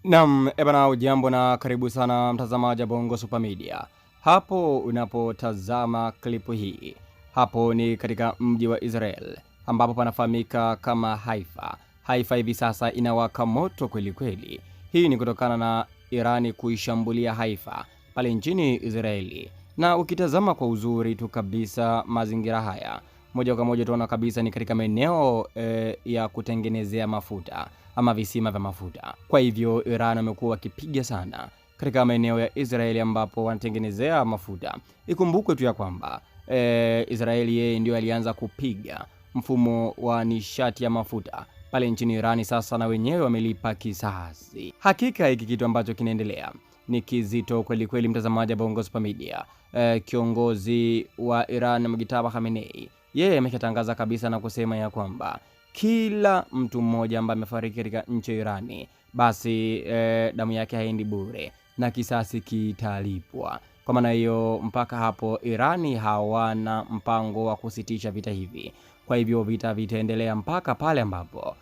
Naam, ebana ujambo na karibu sana mtazamaji wa Bongo Super Media. Hapo unapotazama klipu hii, hapo ni katika mji wa Israel ambapo panafahamika kama Haifa. Haifa hivi sasa inawaka moto kweli kweli. Hii ni kutokana na Irani kuishambulia Haifa pale nchini Israeli. Na ukitazama kwa uzuri tu kabisa mazingira haya, moja kwa moja tunaona kabisa ni katika maeneo ya kutengenezea mafuta ama visima vya mafuta. Kwa hivyo Iran wamekuwa wakipiga sana katika maeneo ya Israeli ambapo wanatengenezea mafuta. Ikumbukwe tu ya kwamba Israeli yeye ndio alianza kupiga mfumo wa nishati ya mafuta pale nchini Irani. Sasa na wenyewe wamelipa kisasi. Hakika hiki kitu ambacho kinaendelea ni kizito kweli kweli, mtazamaji wa Bongo Super Media. Kiongozi wa Iran Mujtaba Khamenei yeye ameshatangaza kabisa na kusema ya kwamba kila mtu mmoja ambaye amefariki katika nchi ya Irani, basi damu yake haendi bure na kisasi kitalipwa. Kwa maana hiyo mpaka hapo Irani hawana mpango wa kusitisha vita hivi. Kwa hivyo vita vitaendelea mpaka pale ambapo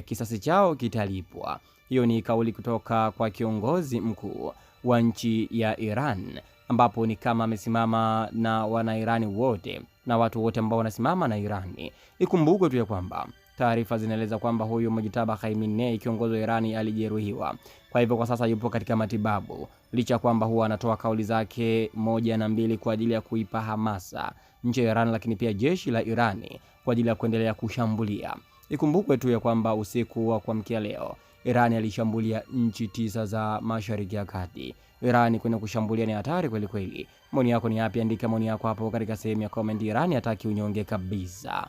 kisasi chao kitalipwa. Hiyo ni kauli kutoka kwa kiongozi mkuu wa nchi ya Iran, ambapo ni kama amesimama na wana-Irani wote na watu wote ambao wanasimama na Irani. Ikumbukwe tu ya kwamba taarifa zinaeleza kwamba huyu Mujtaba Khamenei, kiongozi wa Irani, alijeruhiwa. Kwa hivyo kwa sasa yupo katika matibabu, licha kwamba huwa anatoa kauli zake moja na mbili kwa ajili ya kuipa hamasa nchi ya Iran, lakini pia jeshi la Irani kwa ajili ya kuendelea kushambulia. Ikumbukwe tu ya kwamba usiku wa kuamkia leo Irani alishambulia nchi 9 za Mashariki ya Kati. Irani kwenda kushambulia ni hatari kweli kweli. Maoni yako ni yapi? Andika maoni yako hapo katika sehemu ya comment. Irani hataki unyonge kabisa.